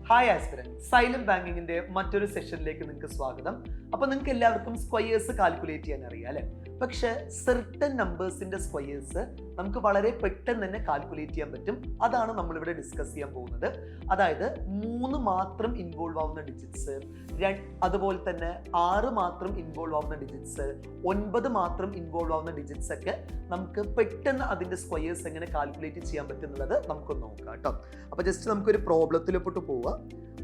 Hi aspirant, silent ബാങ്കിങ്ങിന്റെ മറ്റൊരു സെഷനിലേക്ക് നിങ്ങൾക്ക് സ്വാഗതം. അപ്പോൾ നിങ്ങൾക്ക് എല്ലാവർക്കും സ്ക്വയേഴ്സ് കാൽക്കുലേറ്റ് ചെയ്യാൻ അറിയാം അല്ലേ? പക്ഷെ സെർട്ടൻ നമ്പേഴ്സിന്റെ സ്ക്വയേഴ്സ് നമുക്ക് വളരെ പെട്ടെന്ന് തന്നെ കാൽക്കുലേറ്റ് ചെയ്യാൻ പറ്റും. അതാണ് നമ്മളിവിടെ ഡിസ്കസ് ചെയ്യാൻ പോകുന്നത്. അതായത് 3 മാത്രം ഇൻവോൾവ് ആവുന്ന ഡിജിറ്റ്സ്, അതുപോലെ തന്നെ 6 മാത്രം ഇൻവോൾവ് ആവുന്ന ഡിജിറ്റ്സ്, 9 മാത്രം ഇൻവോൾവ് ആവുന്ന ഡിജിറ്റ്സ് ഒക്കെ നമുക്ക് പെട്ടെന്ന് അതിന്റെ സ്ക്വയേഴ്സ് എങ്ങനെ കാൽക്കുലേറ്റ് ചെയ്യാൻ പറ്റുന്നുള്ളത് നമുക്കൊന്ന് നോക്കാം കേട്ടോ. അപ്പൊ ജസ്റ്റ് നമുക്കൊരു പ്രോബ്ലത്തിലോട്ട് പോവാം.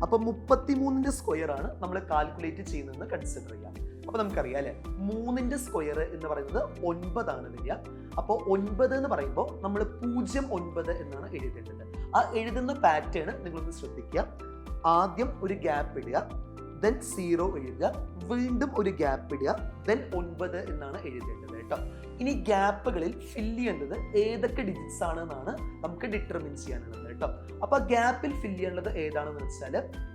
അപ്പൊ 33ന്റെ സ്ക്വയർ ആണ് നമ്മൾ കാൽക്കുലേറ്റ് ചെയ്യുന്നതെന്ന് കൺസിഡർ ചെയ്യാം. അപ്പൊ നമുക്കറിയാം അല്ലെ, 3ന്റെ സ്ക്വയർ എന്ന് പറയുന്നത് 9 ആണ് വരിക. അപ്പോൾ 9 എന്ന് പറയുമ്പോൾ നമ്മൾ 0.9 എന്നാണ് എഴുതേണ്ടത്. ആ എഴുതുന്ന പാറ്റേൺ നിങ്ങളൊന്ന് ശ്രദ്ധിക്കുക. ആദ്യം ഒരു ഗ്യാപ്പ് ഇടുക, ദെൻ 0 എഴുതുക, വീണ്ടും ഒരു ഗ്യാപ്പ് ഇടുക, ദെൻ 9 എന്നാണ് എഴുതേണ്ടത് കേട്ടോ. ഇനി ഗ്യാപ്പുകളിൽ ഫില്ല് ചെയ്യേണ്ടത് ഏതൊക്കെ ഡിജിറ്റ്സ് ആണ് എന്നാണ് നമുക്ക് ഡിറ്റർമിൻ ചെയ്യാനുള്ളത് കേട്ടോ. അപ്പൊ ഗ്യാപ്പിൽ ഫില്ല് ചെയ്യേണ്ടത് ഏതാണെന്ന് വെച്ചാൽ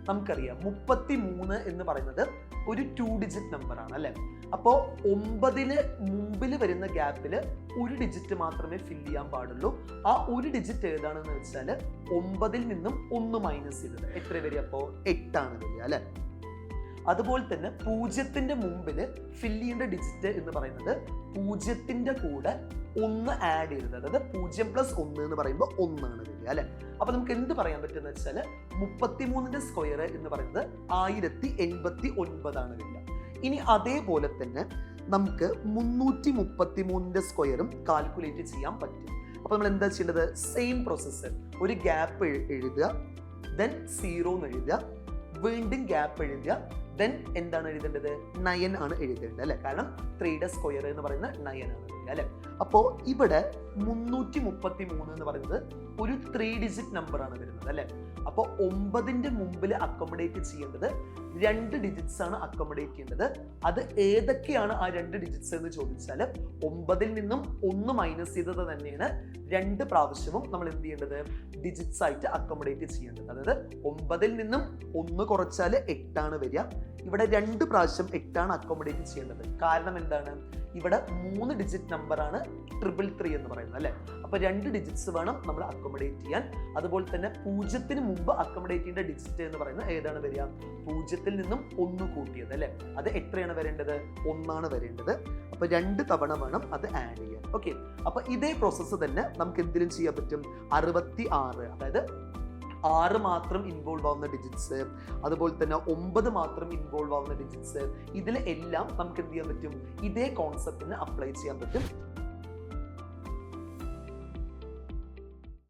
നമുക്കറിയാം 33 എന്ന് പറയുന്നത് ഒരു 2 ഡിജിറ്റ് നമ്പർ ആണ് അല്ലെ. അപ്പോൾ 9ന് മുമ്പിൽ വരുന്ന ഗ്യാപ്പിൽ ഒരു ഡിജിറ്റ് മാത്രമേ ഫില്ല് ചെയ്യാൻ പാടുള്ളൂ. ആ ഒരു ഡിജിറ്റ് ഏതാണെന്ന് വെച്ചാൽ 9ൽ നിന്നും 1 മൈനസ് ചെയ്തത് എത്ര വരിക? അപ്പോൾ 8 ആണ് വരിക അല്ലെ. അതുപോലെ തന്നെ 0ന്റെ മുമ്പിൽ ഫില്ല് ചെയ്യേണ്ട ഡിജിറ്റ് എന്ന് പറയുന്നത് 0ന്റെ കൂടെ 1 ആഡ് ചെയ്തത്, അതായത് 0+1 എന്ന് പറയുമ്പോൾ 1 ആണ് വരിക അല്ലെ. അപ്പൊ നമുക്ക് എന്ത് പറയാൻ പറ്റുന്ന വെച്ചാൽ 33ന്റെ സ്ക്വയർ എന്ന് പറയുന്നത് 1089 ആണ് വരിക. ഇനി അതേപോലെ തന്നെ നമുക്ക് 333ന്റെ സ്ക്വയറും കാൽക്കുലേറ്റ് ചെയ്യാൻ പറ്റും. അപ്പൊ നമ്മൾ എന്താ ചെയ്യേണ്ടത്? സെയിം പ്രോസസ്സ്, ഒരു ഗ്യാപ്പ് എഴുതുക, ദെൻ 0 എന്ന് എഴുതുക, വീണ്ടും ഗ്യാപ്പ് എഴുതുക, ദെൻ എന്താണ് എഴുതേണ്ടത്? 9 ആണ് എഴുതേണ്ടത് അല്ലെ. കാരണം 3യുടെ സ്ക്വയർ എന്ന് പറയുന്നത് 9 ആണ് അല്ലെ. അപ്പോ ഇവിടെ 333 എന്ന് പറയുന്നത് ഒരു 3 ഡിജിറ്റ് നമ്പർ ആണ് വരുന്നത് അല്ലെ. അപ്പൊ 9ന്റെ മുമ്പിൽ അക്കോമഡേറ്റ് ചെയ്യേണ്ടത് 2 ഡിജിറ്റ്സ് ആണ് അക്കോമഡേറ്റ് ചെയ്യേണ്ടത്. അത് ഏതൊക്കെയാണ് ആ 2 ഡിജിറ്റ്സ് എന്ന് ചോദിച്ചാൽ 9ൽ നിന്നും 1 മൈനസ് ചെയ്തത് തന്നെയാണ് 2 പ്രാവശ്യവും നമ്മൾ എന്ത് ചെയ്യേണ്ടത്? ഡിജിറ്റ്സ് ആയിട്ട് അക്കോമഡേറ്റ് ചെയ്യേണ്ടത്. അതായത് 9ൽ നിന്നും 1 കുറച്ചാൽ 8 ആണ് വരിക. ഇവിടെ 2 പ്രാവശ്യം 8 ആണ് അക്കോമഡേറ്റ് ചെയ്യേണ്ടത്. കാരണം എന്താണ്? ഇവിടെ 3 ഡിജിറ്റ് നമ്പർ ആണ് 333 എന്ന് പറയുന്നത് അല്ലെ. അപ്പൊ 2 ഡിജിറ്റ്സ് വേണം നമ്മൾ അക്കോമഡേറ്റ് ചെയ്യാൻ. അതുപോലെ തന്നെ 0ന് മുമ്പ് അക്കോമഡേറ്റ് ചെയ്യേണ്ട ഡിജിറ്റ് എന്ന് പറയുന്നത് ഏതാണ് വരിക? 0ൽ നിന്നും 1 കൂട്ടിയത് അല്ലെ. അത് എത്രയാണ് വരേണ്ടത്? 1 ആണ് വരേണ്ടത്. അപ്പൊ 2 തവണ വേണം അത് ആഡ് ചെയ്യാൻ. ഓക്കെ, അപ്പൊ ഇതേ പ്രോസസ്സ് തന്നെ നമുക്ക് എന്തിലും ചെയ്യാൻ പറ്റും? 66, അതായത് 6 മാത്രം ഇൻവോൾവ് ആവുന്ന ഡിജിറ്റ്സ്, അതുപോലെ തന്നെ 9 മാത്രം ഇൻവോൾവ് ആവുന്ന ഡിജിറ്റ്സ്, ഇതിൽ എല്ലാം നമുക്ക് എന്ത് ചെയ്യാൻ പറ്റും? ഇതേ കോൺസെപ്റ്റിന് അപ്ലൈ ചെയ്യാൻ പറ്റും.